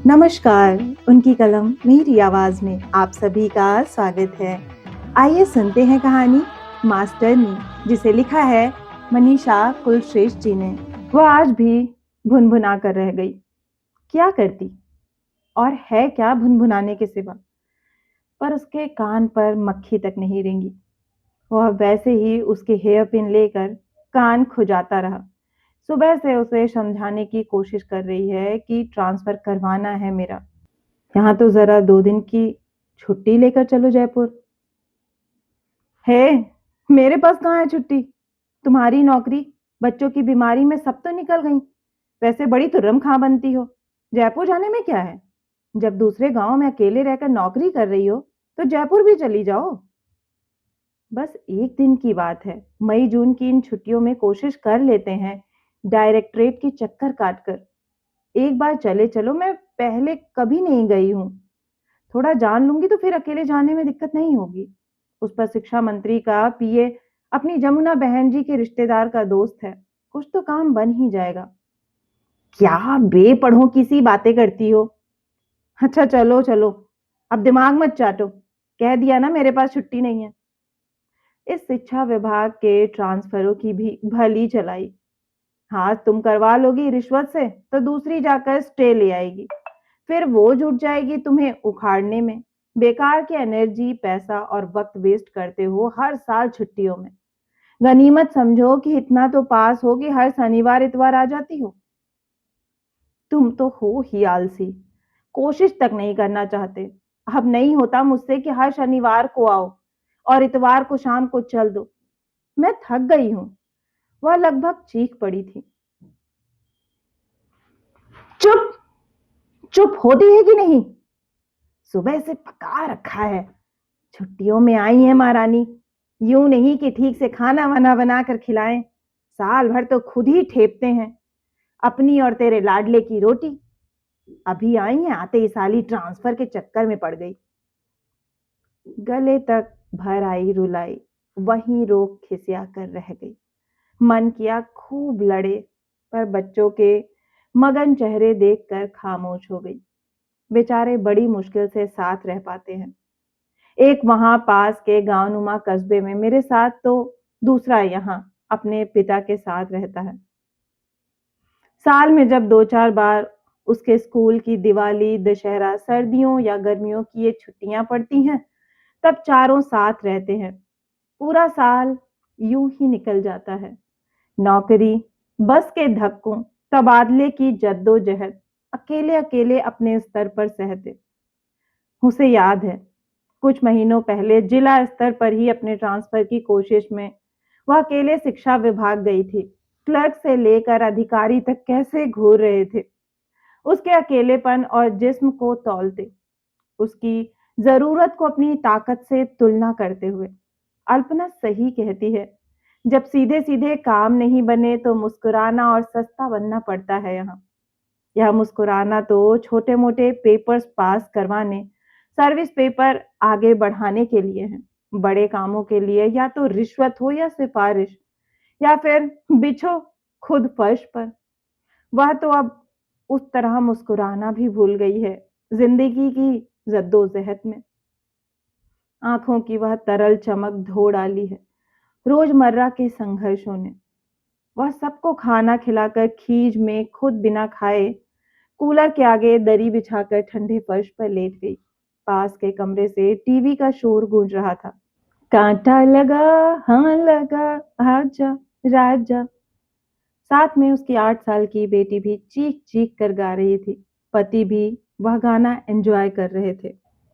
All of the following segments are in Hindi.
नमस्कार, उनकी कलम मेरी आवाज़ में आप सभी का स्वागत है। आइए सुनते हैं कहानी मास्टरनी, जिसे लिखा है मनीषा कुलश्रेष्ठ जी ने। वह आज भी भुनभुना कर रह गई। क्या करती और है क्या भुनभुनाने के सिवा? पर उसके कान पर मक्खी तक नहीं रेंगी। वह वैसे ही उसके हेयर पिन लेकर कान खुजाता रहा। सुबह से उसे समझाने की कोशिश कर रही है कि ट्रांसफर करवाना है मेरा। यहाँ तो ज़रा 2 दिन की छुट्टी लेकर चलो जयपुर। हे! मेरे पास कहाँ है छुट्टी? तुम्हारी नौकरी, बच्चों की बीमारी में सब तो निकल गई। वैसे बड़ी तुर्रम-खां बनती हो। जयपुर जाने में क्या है? जब दूसरे गाँव में अकेले रहकर नौकरी कर रही हो, तो जयपुर भी चली जाओ। बस 1 दिन की बात है। मई-जून की इन छुट्टियों में कोशिश कर लेते हैं, डायरेक्टरेट के चक्कर काटकर। एक बार चले चलो, मैं पहले कभी नहीं गई हूँ। थोड़ा जान लूँगी तो फिर अकेले जाने में दिक्कत नहीं होगी। उस पर शिक्षा मंत्री का पीए अपनी जमुना बहन जी के रिश्तेदार का दोस्त है। कुछ तो काम बन ही जाएगा। क्या बेपढ़ों की सी बातें करती हो? अच्छा चलो, चलो। अब दिमाग मत चाटो। कह दिया ना मेरे पास छुट्टी नहीं है। इस शिक्षा विभाग के ट्रांसफरों की भी भली चलाई। हाँ, तुम करवा लोगी रिश्वत से तो दूसरी जाकर स्टे ले आएगी। फिर वो जुट जाएगी तुम्हें उखाड़ने में। बेकार की एनर्जी, पैसा और वक्त वेस्ट करते हो हर साल छुट्टियों में। गनीमत समझो कि इतना तो पास हो कि हर शनिवार इतवार आ जाती हो। तुम तो हो ही आलसी, कोशिश तक नहीं करना चाहते। अब नहीं होता मुझसे कि हर शनिवार को आओ और इतवार को शाम को चल दो। मैं थक गई हूँ। वह लगभग चीख पड़ी थी। चुप! चुप होती है कि नहीं? सुबह से पका रखा है। छुट्टियों में आई है महारानी। यूं नहीं कि ठीक से खाना वाना बनाकर खिलाएं। साल भर तो खुद ही ठेपते हैं। अपनी और तेरे लाडले की रोटी। अभी आई है, आते ही साली ट्रांसफर के चक्कर में पड़ गई। गले तक भर आई रुलाई। वहीं रोक खिसिया कर रह गई। मन किया खूब लड़े, पर बच्चों के मगन चेहरे देखकर खामोश हो गई। बेचारे बड़ी मुश्किल से साथ रह पाते हैं। एक वहां पास के गांव-नुमा कस्बे में मेरे साथ, तो दूसरा यहाँ अपने पिता के साथ रहता है। साल में जब 2-4 बार उसके स्कूल की दिवाली, दशहरा, सर्दियों या गर्मियों की ये छुट्टियां पड़ती हैं, तब चारों साथ रहते हैं। पूरा साल यूं ही निकल जाता है। नौकरी, बस के धक्कों, तबादले की जद्दोजहद, अकेले-अकेले अपने स्तर पर सहते। उसे याद है, कुछ महीनों पहले जिला स्तर पर ही अपने ट्रांसफर की कोशिश में वह अकेले शिक्षा विभाग गई थी। क्लर्क से लेकर अधिकारी तक कैसे घूर रहे थे। उसके अकेलेपन और जिस्म को तौलते, उसकी जरूरत को अपनी ताकत से तुलना करते हुए। अल्पना सही कहती है, जब सीधे सीधे काम नहीं बने तो मुस्कुराना और सस्ता बनना पड़ता है। यहाँ यह मुस्कुराना तो छोटे मोटे पेपर्स पास करवाने, सर्विस पेपर आगे बढ़ाने के लिए है। बड़े कामों के लिए या तो रिश्वत हो या सिफारिश, या फिर बिछो खुद फर्श पर। वह तो अब उस तरह मुस्कुराना भी भूल गई है, जिंदगी की जद्दोजहद में। आंखों की वह तरल चमक धो डाली है रोजमर्रा के संघर्षों ने। वह सबको खाना खिलाकर खीज में खुद बिना खाए कूलर के आगे दरी बिछाकर ठंडे फर्श पर लेट गई। पास के कमरे से टीवी का शोर गूंज रहा था। कांटा लगा, हाँ लगा, आजा राजा। साथ में उसकी 8 साल की बेटी भी चीख चीख कर गा रही थी। पति भी वह गाना एंजॉय कर रहे थे।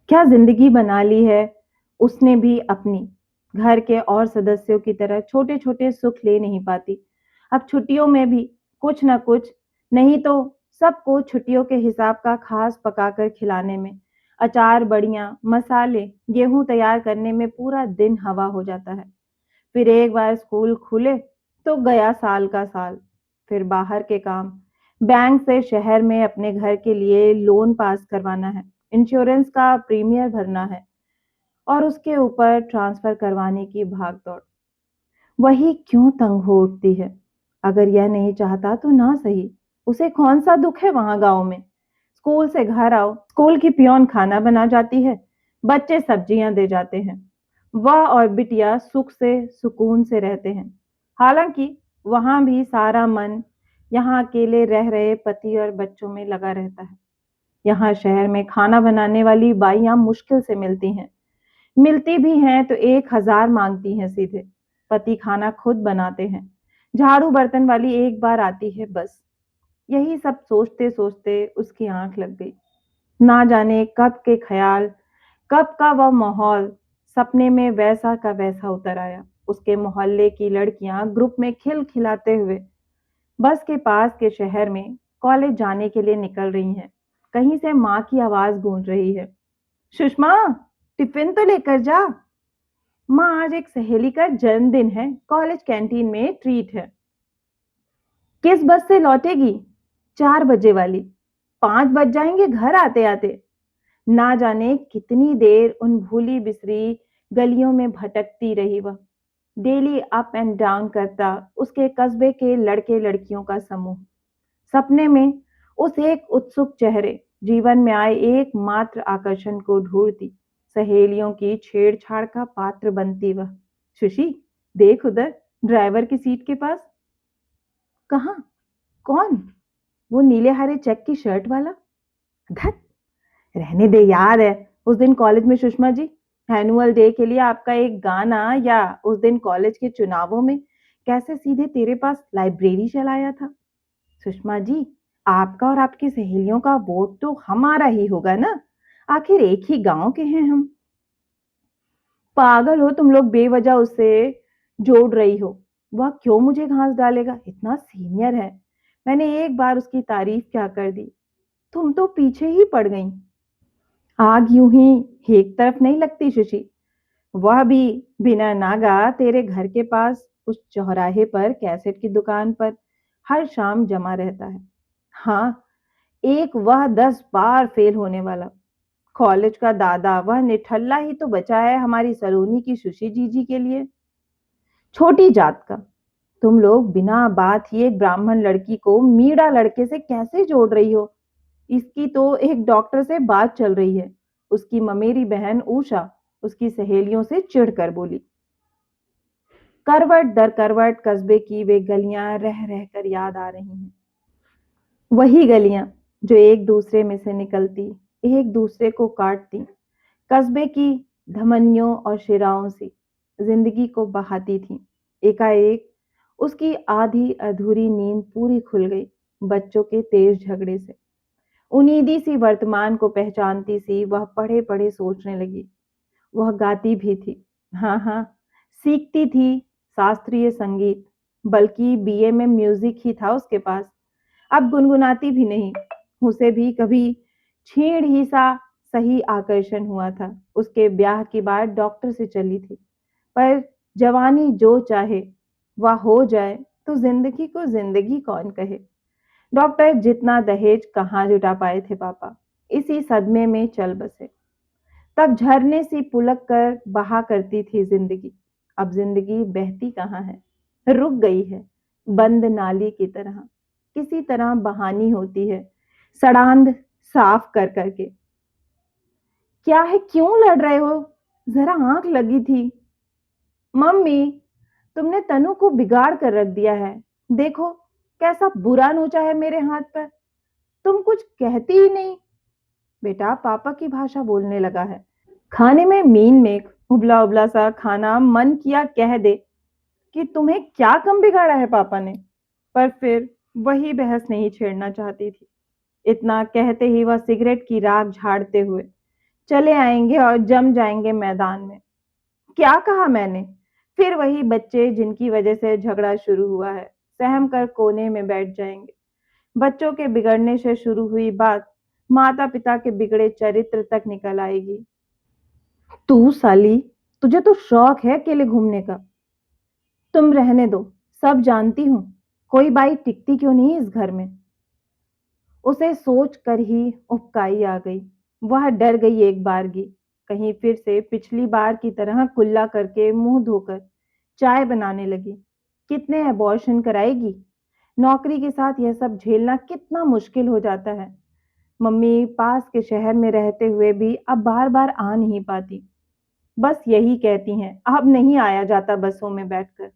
क्या जिंदगी बना ली है उसने भी अपनी। घर के और सदस्यों की तरह छोटे छोटे सुख ले नहीं पाती। अब छुट्टियों में भी कुछ न कुछ, नहीं तो सबको छुट्टियों के हिसाब का खास पकाकर खिलाने में, अचार, बड़ियां, मसाले, गेहूं तैयार करने में पूरा दिन हवा हो जाता है। फिर एक बार स्कूल खुले तो गया साल का साल। फिर बाहर के काम, बैंक से शहर में अपने घर के लिए लोन पास करवाना है, इंश्योरेंस का प्रीमियर भरना है, और उसके ऊपर ट्रांसफर करवाने की भागदौड़। वही क्यों तंग हो उठती है। अगर यह नहीं चाहता तो ना सही, उसे कौन सा दुख है वहां गांव में। स्कूल से घर आओ, स्कूल की पियोन खाना बना जाती है, बच्चे सब्जियां दे जाते हैं। वह और बिटिया सुख से सुकून से रहते हैं। हालांकि वहां भी सारा मन यहाँ अकेले रह रहे पति और बच्चों में लगा रहता है। यहाँ शहर में खाना बनाने वाली बाइयां मुश्किल से मिलती हैं। मिलती भी हैं तो 1,000 मांगती हैं सीधे। पति खाना खुद बनाते हैं। झाड़ू बर्तन वाली एक बार आती है बस। यही सब सोचते सोचते उसकी आंख लग गई। ना जाने कब के ख्याल, कब का वह माहौल सपने में वैसा का वैसा उतर आया। उसके मोहल्ले की लड़कियां ग्रुप में खिलखिलाते हुए बस के पास के शहर में कॉलेज जाने के लिए निकल रही हैं। कहीं से माँ की आवाज गूंज रही है, सुषमा, टिफिन तो लेकर जा। माँ, आज एक सहेली का जन्मदिन है, कॉलेज कैंटीन में ट्रीट है। किस बस से लौटेगी? 4 बजे वाली। 5 बज जाएंगे घर आते आते। ना जाने कितनी देर उन भूली बिसरी गलियों में भटकती रही वह। डेली अप एंड डाउन करता उसके कस्बे के लड़के लड़कियों का समूह। सपने में उस एक उत्सुक चेहरे, जीवन में आए एकमात्र आकर्षण को ढूंढती, सहेलियों की छेड़छाड़ का पात्र बनती वह। सुशी, देख उधर, ड्राइवर की सीट के पास। कहाँ? कौन? वो नीले हरे चेक की शर्ट वाला। धत, रहने दे। याद है उस दिन कॉलेज में सुषमा जी, एनुअल डे के लिए आपका एक गाना, या उस दिन कॉलेज के चुनावों में कैसे सीधे तेरे पास लाइब्रेरी चलाया था। सुषमा जी, आपका और आपकी सहेलियों का वोट तो हमारा ही होगा ना, आखिर एक ही गांव के हैं हम। पागल हो तुम लोग, बेवजह उससे जोड़ रही हो। वह क्यों मुझे घास डालेगा, इतना सीनियर है। मैंने एक बार उसकी तारीफ क्या कर दी, तुम तो पीछे ही पड़ गई। आग यूं ही एक तरफ नहीं लगती शशि। वह भी बिना नागा तेरे घर के पास उस चौराहे पर कैसेट की दुकान पर हर शाम जमा रहता है। हाँ, एक वह 10 बार फेल होने वाला कॉलेज का दादा, वह निठल्ला ही तो बचा है हमारी सलोनी की सुशी जीजी के लिए। छोटी जात का तुम लोग बिना बात ही एक ब्राह्मण लड़की को मीणा लड़के से कैसे जोड़ रही हो। इसकी तो एक डॉक्टर से बात चल रही है। उसकी ममेरी बहन उषा उसकी सहेलियों से चिढ़कर बोली। करवट दर करवट कस्बे की वे गलियां रह रहकर याद आ रही हैं। वही गलियां जो एक दूसरे में से निकलती, एक दूसरे को काटती, कस्बे की धमनियों और शिराओं से जिंदगी को बहाती थी। एकाएक उसकी आधी अधूरी नींद पूरी खुल गई, बच्चों के तेज झगड़े से। उनीदी सी वर्तमान को पहचानती सी वह पढ़े पढ़े सोचने लगी। वह गाती भी थी। हाँ हाँ, सीखती थी शास्त्रीय संगीत, बल्कि बीए में म्यूजिक ही था उसके पास। अब गुनगुनाती भी नहीं। उसे भी कभी छीण ही सा सही आकर्षण हुआ था। उसके ब्याह की बात डॉक्टर से चली थी, पर जवानी जो चाहे वह हो जाए तो जिंदगी को जिंदगी कौन कहे। डॉक्टर जितना दहेज कहाँ जुटा पाए थे पापा, इसी सदमे में चल बसे। तब झरने सी पुलक कर बहा करती थी जिंदगी। अब जिंदगी बहती कहाँ है, रुक गई है, बंद नाली की तरह। किसी तरह बहानी होती है, सड़ांध साफ कर करके। क्या है, क्यों लड़ रहे हो? जरा आंख लगी थी। मम्मी, तुमने तनु को बिगाड़ कर रख दिया है। देखो कैसा बुरा नोचा है मेरे हाथ पर। तुम कुछ कहती ही नहीं। बेटा पापा की भाषा बोलने लगा है। खाने में मीन मेक, उबला उबला सा खाना, मन किया कह दे कि तुम्हें क्या कम बिगाड़ा है पापा ने, पर फिर वही बहस नहीं छेड़ना चाहती थी। इतना कहते ही वह सिगरेट की राख झाड़ते हुए चले आएंगे और जम जाएंगे मैदान में। क्या कहा मैंने? फिर वही बच्चे जिनकी वजह से झगड़ा शुरू हुआ है, सहम कर कोने में बैठ जाएंगे। बच्चों के बिगड़ने से शुरू हुई बात माता पिता के बिगड़े चरित्र तक निकल आएगी। तू साली, तुझे तो शौक है अकेले घूमने का। तुम रहने दो, सब जानती हूँ। कोई बाई टिकती क्यों नहीं इस घर में। उसे सोच कर ही उबकाई आ गई। वह डर गई एक बारगी, कहीं फिर से पिछली बार की तरह कुल्ला करके मुंह धोकर चाय बनाने लगी। कितने अबॉर्शन कराएगी। नौकरी के साथ यह सब झेलना कितना मुश्किल हो जाता है। मम्मी पास के शहर में रहते हुए भी अब बार-बार आ नहीं पाती। बस यही कहती हैं, अब नहीं आया जाता बसों में बैठकर।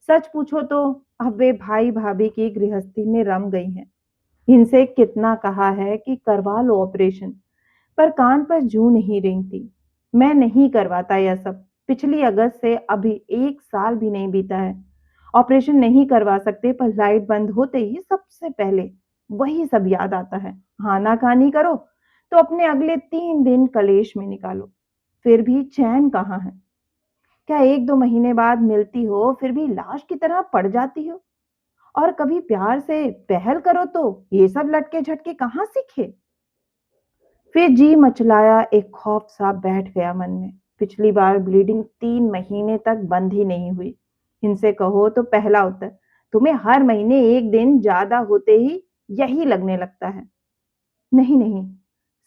सच पूछो तो अब वे भाई-भाभी की गृहस्थी में रम गई हैं। इनसे कितना कहा है कि करवा लो ऑपरेशन, पर कान पर जूं नहीं रेंगती। मैं नहीं करवाता यह सब। पिछली अगस्त से अभी 1 साल भी नहीं बीता है। ऑपरेशन नहीं करवा सकते, पर लाइट बंद होते ही सबसे पहले वही सब याद आता है। आना-कानी करो तो अपने अगले 3 दिन कलेश में निकालो। फिर भी चैन कहाँ है? क्या 1-2 महीने बाद मिलती हो, फिर भी लाश की तरह पड़ जाती हो? और कभी प्यार से पहल करो तो ये सब लटके-झटके कहाँ सीखे? फिर जी मचलाया एक खौफ सा बैठ गया मन में। पिछली बार ब्लीडिंग 3 महीने तक बंद ही नहीं हुई। इनसे कहो तो पहला उत्तर, तुम्हें हर महीने 1 दिन ज्यादा होते ही यही लगने लगता है। नहीं नहीं,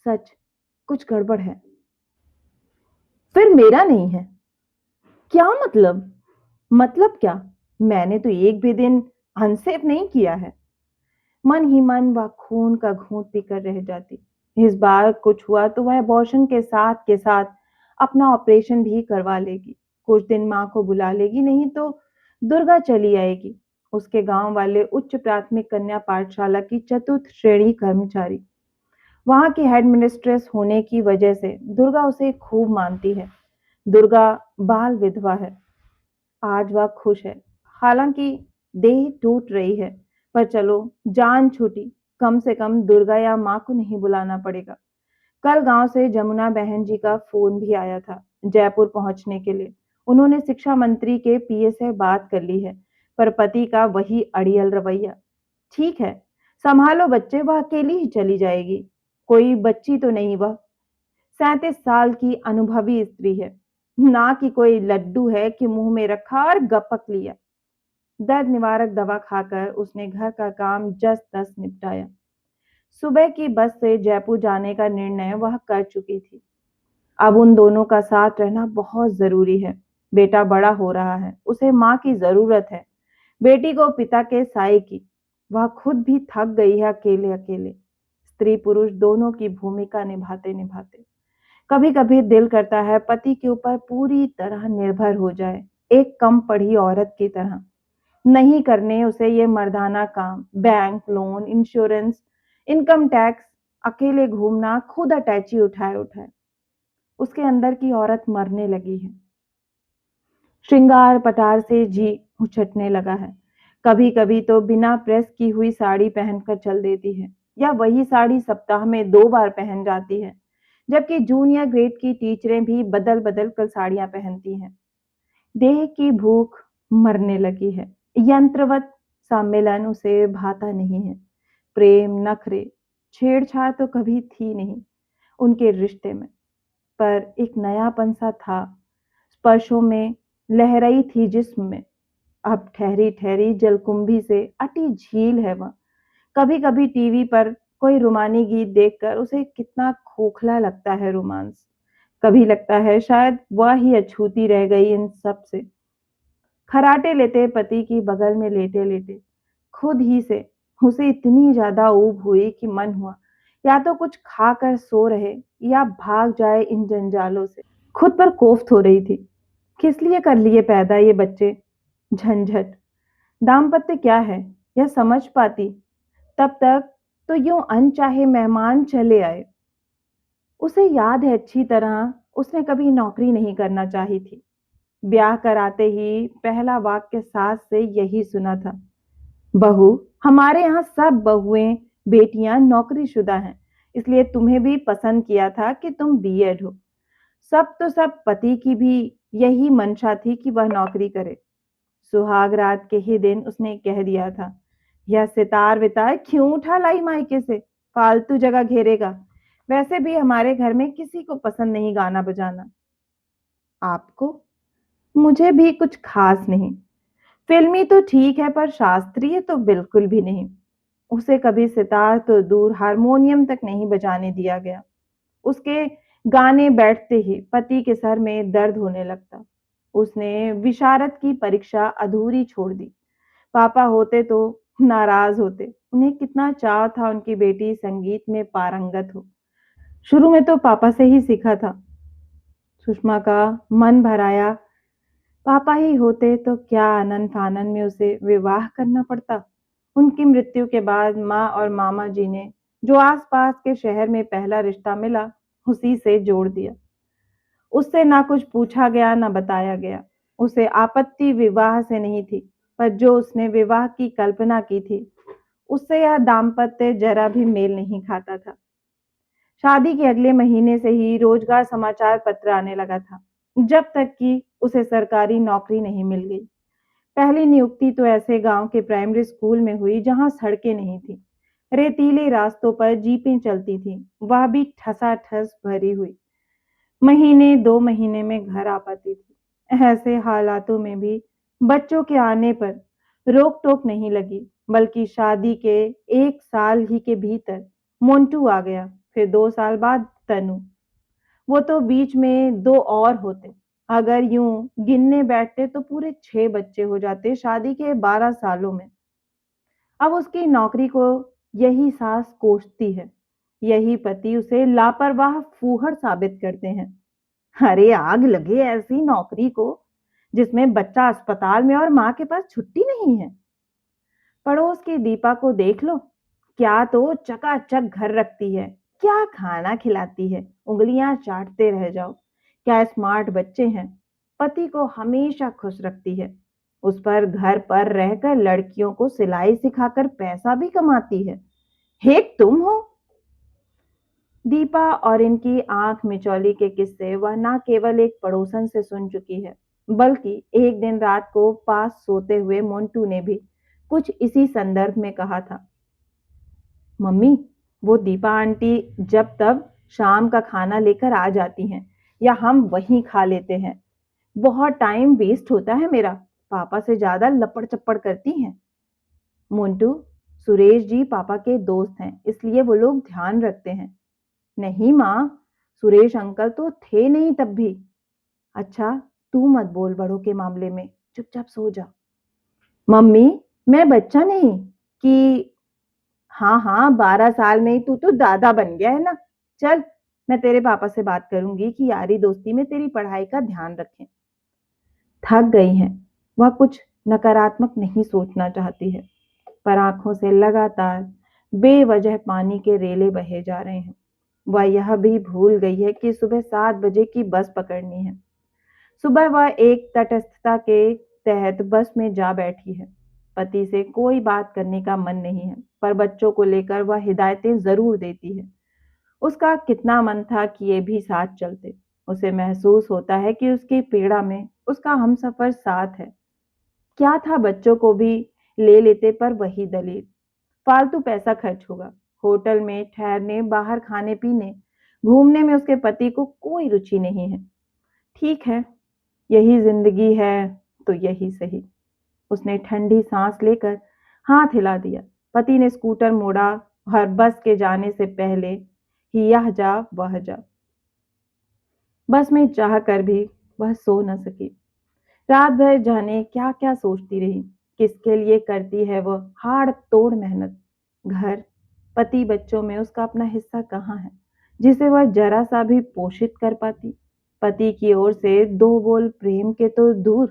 सच, कुछ गड़बड़ है। फिर मेरा नहीं है। क्या मतलब? मतलब क्या? मैंने तो एक भी दिन अनसेफ नहीं किया है। मन ही मन वह खून का घूंट पीकर रह जाती। इस बार कुछ हुआ तो वह अबॉर्शन के साथ अपना ऑपरेशन भी करवा लेगी। कुछ दिन माँ को बुला लेगी, नहीं तो दुर्गा चली आएगी। उसके गांव वाले उच्च प्राथमिक कन्या पाठशाला की चतुर्थ श्रेणी कर्मचारी, वहां की हेडमिस्ट्रेस होने की वजह से दुर्गा उसे खूब मानती है। दुर्गा बाल विधवा है। आज वह खुश है, हालांकि देह टूट रही है, पर चलो जान छूटी, कम से कम दुर्गा या माँ को नहीं बुलाना पड़ेगा। कल गांव से जमुना बहन जी का फोन भी आया था जयपुर पहुंचने के लिए। उन्होंने शिक्षा मंत्री के पीए से बात कर ली है, पर पति का वही अड़ियल रवैया। ठीक है, संभालो बच्चे, वह अकेली ही चली जाएगी। कोई बच्ची तो नहीं वह, 37 साल की अनुभवी स्त्री है, ना कि कोई लड्डू है कि मुंह में रखा और गपक लिया। दर्द निवारक दवा खाकर उसने घर का काम जस तस निपटाया। सुबह की बस से जयपुर जाने का निर्णय वह कर चुकी थी। अब उन दोनों का साथ रहना बहुत जरूरी है। बेटा बड़ा हो रहा है, उसे माँ की जरूरत है, बेटी को पिता के साए की। वह खुद भी थक गई है अकेले अकेले, स्त्री पुरुष दोनों की भूमिका निभाते निभाते। कभी कभी दिल करता है पति के ऊपर पूरी तरह निर्भर हो जाए, एक कम पढ़ी औरत की तरह। नहीं करने उसे ये मर्दाना काम, bank loan, insurance, income tax, अकेले घूमना, खुद अटैची उठाए उठाए। उसके अंदर की औरत मरने लगी है। श्रृंगार पटार से जी उछटने लगा है। कभी कभी तो बिना प्रेस की हुई साड़ी पहनकर चल देती है, या वही साड़ी सप्ताह में 2 बार पहन जाती है, जबकि जूनियर ग्रेड की टीचरें भी बदल बदल कर साड़ियां पहनती हैं। देह की भूख मरने लगी है। यंत्रवत सम्मेलन उसे भाता नहीं है। प्रेम, नखरे, छेड़छाड़ तो कभी थी नहीं उनके रिश्ते में, पर एक नयापन सा था। स्पर्शों में लहराई थी जिस्म में। अब ठहरी ठहरी जलकुंभी से अटी झील है वह। कभी कभी टीवी पर कोई रुमानी गीत देखकर उसे कितना खोखला लगता है रोमांस। कभी लगता है शायद वह ही अछूती रह गई इन सब से। खराटे लेते पति की बगल में लेटे लेटे खुद ही से उसे इतनी ज्यादा ऊब हुई कि मन हुआ या तो कुछ खाकर सो रहे, या भाग जाए इन जंजालों से। खुद पर कोफ्त हो रही थी। किस लिए कर लिए पैदा ये बच्चे? झंझट। दाम्पत्य क्या है यह समझ पाती, तब तक तो यूं अनचाहे मेहमान चले आए। उसे याद है अच्छी तरह, उसने कभी नौकरी नहीं करना चाही थी। ब्याह कराते ही पहला वाक्य सास से यही सुना था, बहू, हमारे यहाँ सब बहुएं बेटियां नौकरीशुदा हैं, इसलिए तुम्हें भी पसंद किया था कि तुम बीएड हो। सब तो सब, पति की भी यही मंशा थी कि वह नौकरी करे। सुहाग रात के ही दिन उसने कह दिया था, यह सितार वितार क्यों उठा लाई मायके से, फालतू जगह घेरेगा। वैसे भी हमारे घर में किसी को पसंद नहीं गाना बजाना। आपको? मुझे भी कुछ खास नहीं। फिल्मी तो ठीक है, पर शास्त्रीय तो बिल्कुल भी नहीं। उसे कभी सितार तो दूर हारमोनियम तक नहीं बजाने दिया गया। उसके गाने बैठते ही पति के सर में दर्द होने लगता। उसने विशारद की परीक्षा अधूरी छोड़ दी। पापा होते तो नाराज होते, उन्हें कितना चाव था उनकी बेटी संगीत में पारंगत हो। शुरू में तो पापा से ही सीखा था। सुषमा का मन भर आया। पापा ही होते तो क्या आनन फानन में उसे विवाह करना पड़ता। उनकी मृत्यु के बाद माँ और मामा जी ने जो आसपास के शहर में पहला रिश्ता मिला, उसी से जोड़ दिया। उससे ना कुछ पूछा गया ना बताया गया। उसे आपत्ति विवाह से नहीं थी, पर जो उसने विवाह की कल्पना की थी, उससे यह दाम्पत्य जरा भी मेल नहीं खाता था। शादी के अगले महीने से ही रोजगार समाचार पत्र आने लगा था, जब तक कि उसे सरकारी नौकरी नहीं मिल गई। पहली नियुक्ति तो ऐसे गांव के प्राइमरी स्कूल में हुई जहां सड़कें नहीं थी। रेतीले रास्तों पर जीपें चलती थी, वह भी ठसाठस भरी हुई। महीने 2 महीने में घर आ पाती थी। ऐसे हालातों में भी बच्चों के आने पर रोक टोक नहीं लगी, बल्कि शादी के 1 साल ही के भीतर मोन्टू आ गया। फिर 2 साल बाद तनु। वो तो बीच में दो और होते। अगर यूं गिनने बैठते तो पूरे 6 बच्चे हो जाते शादी के 12 सालों में। अब उसकी नौकरी को यही सास कोसती है। यही पति उसे लापरवाह फूहड़ साबित करते हैं। अरे आग लगे ऐसी नौकरी को जिसमें बच्चा अस्पताल में और माँ के पास छुट्टी नहीं है। पड़ोस की दीपा को देख लो, क्या तो चकाचक घर रखती है, क्या खाना खिलाती है, उंगलियां चाटते रह जाओ। क्या स्मार्ट बच्चे हैं। पति को हमेशा खुश रखती है। उस पर घर पर रहकर लड़कियों को सिलाई सिखाकर पैसा भी कमाती है। एक तुम हो। दीपा और इनकी आंख मिचौली के किस्से वह ना केवल एक पड़ोसन से सुन चुकी है, बल्कि एक दिन रात को पास सोते हुए मोन्टू ने भी कुछ इसी संदर्भ में कहा था। मम्मी, वो दीपा आंटी जब तब शाम का खाना लेकर आ जाती हैं, या हम वहीं खा लेते हैं। बहुत टाइम वेस्ट होता है मेरा। पापा से ज्यादा लपड़ चप्पड़ करती हैं। मोन्टू, सुरेश जी पापा के दोस्त हैं, इसलिए वो लोग ध्यान रखते हैं। नहीं माँ, सुरेश अंकल तो थे नहीं तब भी। अच्छा, तू मत बोल बड़ों के मामले में, चुपचाप सो जा। मम्मी, मैं बच्चा नहीं कि। हाँ हाँ, 12 साल में ही तू तो दादा बन गया है ना। चल, मैं तेरे पापा से बात करूंगी कि यारी दोस्ती में तेरी पढ़ाई का ध्यान रखें। थक गई हैं। वह कुछ नकारात्मक नहीं सोचना चाहती है, पर आंखों से लगातार बेवजह पानी के रेले बहे जा रहे हैं। वह यह भी भूल गई है कि सुबह 7 बजे की बस पकड़नी है। सुबह वह एक तटस्थता के तहत बस में जा बैठी है। पति से कोई बात करने का मन नहीं है, पर बच्चों को लेकर वह हिदायतें जरूर देती है। उसका कितना मन था कि ये भी साथ चलते। उसे महसूस होता है कि उसकी पीड़ा में उसका हमसफर साथ है। क्या था बच्चों को भी ले लेते, पर वही दलील। फालतू पैसा खर्च होगा। होटल में ठहरने, बाहर खाने पीने, घूमने में उसके पति को कोई रुचि नहीं है। ठीक है, यही जिंदगी है तो यही सही। उसने ठंडी सांस लेकर हाथ हिला दिया। पति ने स्कूटर मोड़ा और बस के जाने से पहले ही यह जा वह जा। बस में चाह कर भी वह सो न सकी। रात भर जाने क्या क्या सोचती रही। किसके लिए करती है वह हाड़ तोड़ मेहनत। घर, पति, बच्चों में उसका अपना हिस्सा कहाँ है जिसे वह जरा सा भी पोषित कर पाती। पति की ओर से दो बोल प्रेम के तो दूर,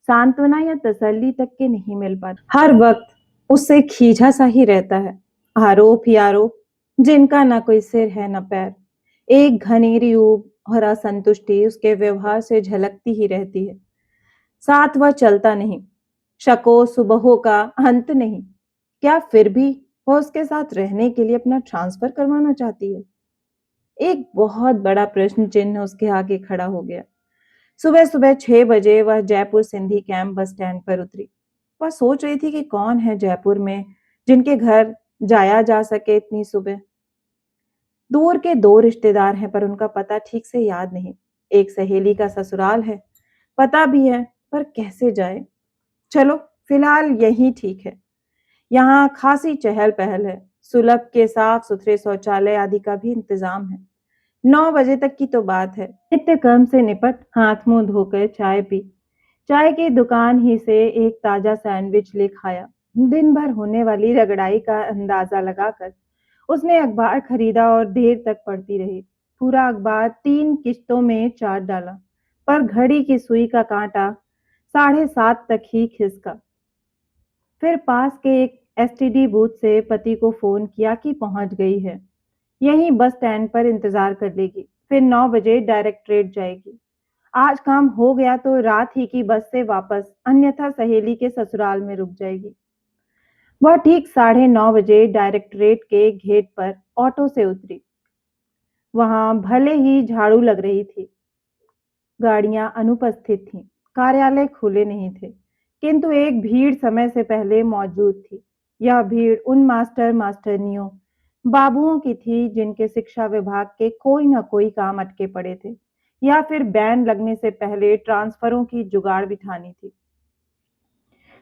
सांत्वना या तसल्ली तक के नहीं मिल पाती। हर वक्त उससे खींचा सा ही रहता है। आरोप ही आरोप, जिनका ना कोई सिर है न पैर। एक घनेरी ऊब और असंतुष्टि उसके व्यवहार से झलकती ही रहती है। साथ वह चलता नहीं। शको सुबहों का अंत नहीं। क्या फिर भी वह उसके साथ रहने के लिए अपना ट्रांसफर करवाना चाहती है। एक बहुत बड़ा प्रश्न चिन्ह उसके आगे खड़ा हो गया। सुबह सुबह 6 बजे वह Jaipur Sindhi camp bus stand पर उतरी। वह सोच रही थी कि कौन है जयपुर में जिनके घर जाया जा सके इतनी सुबह। दूर के दो रिश्तेदार हैं, पर उनका पता ठीक से याद नहीं। एक सहेली का ससुराल है, पता भी है, पर कैसे जाए। चलो, फिलहाल यही ठीक है। यहाँ खासी चहल पहल है। सुलभ के साफ सुथरे शौचालय आदि का भी इंतजाम है। 9 बजे तक की तो बात है। नित्य कर्म से निपट हाथ मुंह धोकर चाय पी। चाय की दुकान ही से एक ताजा सैंडविच ले खाया। दिन भर होने वाली रगड़ाई का अंदाजा लगाकर उसने अखबार खरीदा और देर तक पढ़ती रही। पूरा अखबार 3 किश्तों में चाट डाला, पर घड़ी की सुई का कांटा 7:30 तक ही खिसका। फिर पास के एक एसटीडी बूथ से पति को फोन किया कि पहुंच गई है, यहीं बस स्टैंड पर इंतजार कर लेगी, फिर 9 बजे डायरेक्टरेट जाएगी। आज काम हो गया तो रात ही की बस से वापस, अन्यथा सहेली के ससुराल में रुक जाएगी। वह ठीक 9:30 बजे डायरेक्टरेट के गेट पर ऑटो से उतरी। वहां भले ही झाड़ू लग रही थी, गाड़ियां अनुपस्थित थीं, कार्यालय खुले नहीं थे, किंतु एक भीड़ समय से पहले मौजूद थी। यह भीड़ उन मास्टर मास्टरनियों, बाबुओं की थी जिनके शिक्षा विभाग के कोई न कोई काम अटके पड़े थे, या फिर बैन लगने से पहले ट्रांसफरों की जुगाड़ बिठानी थी।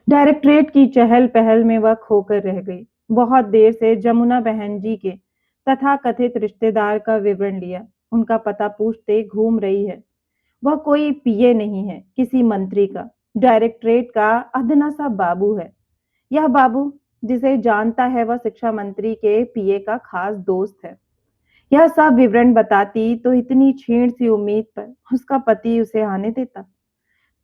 डायरेक्टरेट की चहल पहल में वह खोकर रह गई। बहुत देर से जमुना बहन जी के तथाकथित रिश्तेदार का विवरण लिया। उनका पता पूछते घूम रही है। वह कोई पीए नहीं है, किसी मंत्री का, डायरेक्टरेट का अदना सा बाबू है। यह बाबू जिसे जानता है वह शिक्षा मंत्री के पीए का खास दोस्त है। यह सब विवरण बताती तो इतनी क्षीण सी उम्मीद पर उसका पति उसे आने देता,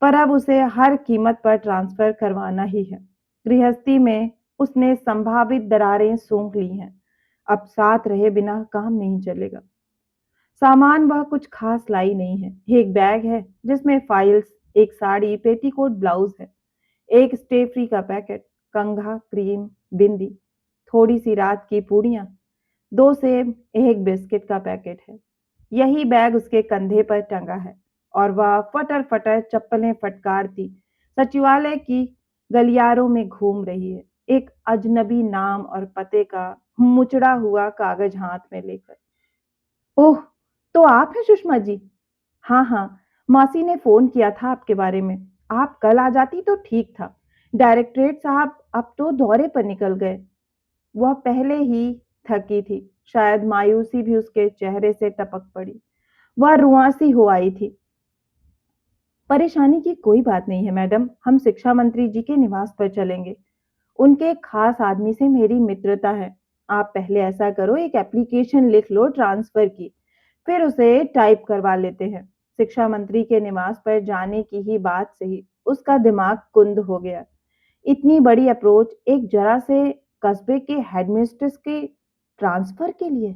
पर अब उसे हर कीमत पर ट्रांसफर करवाना ही है। गृहस्थी में उसने संभावित दरारें सूंघ ली हैं। अब साथ रहे बिना काम नहीं चलेगा। सामान वह कुछ खास लाई नहीं है। एक बैग है जिसमें फाइल्स, एक साड़ी, पेटीकोट, ब्लाउज है, एक स्टेफ्री का पैकेट, कंघा, क्रीम, बिंदी, थोड़ी सी रात की पूड़ियां, 2 सेब, एक बिस्किट का पैकेट है। यही बैग उसके कंधे पर टंगा है और वह फटर फटर चप्पलें फटकारती सचिवालय की गलियारों में घूम रही है, एक अजनबी नाम और पते का मुचड़ा हुआ कागज हाथ में लेकर। ओह, तो आप हैं सुषमा जी? हाँ हाँ, मासी ने फोन किया था आपके बारे में। आप कल आ जाती तो ठीक था। डायरेक्टरेट साहब अब तो दौरे पर निकल गए। वह पहले ही थकी थी, शायद मायूसी भी उसके चेहरे से टपक पड़ी। वह रुआंसी हो आई थी। परेशानी की कोई बात नहीं है मैडम, हम शिक्षा मंत्री जी के निवास पर चलेंगे। उनके एक खास आदमी से मेरी मित्रता है। आप पहले ऐसा करो, एक एप्लीकेशन लिख लो ट्रांसफर की, फिर उसे टाइप करवा लेते हैं। शिक्षा मंत्री के निवास पर जाने की ही बात से ही उसका दिमाग कुंद हो गया। इतनी बड़ी अप्रोच एक जरा से कस्बे के हेडमिस्ट्रेस के ट्रांसफर के लिए।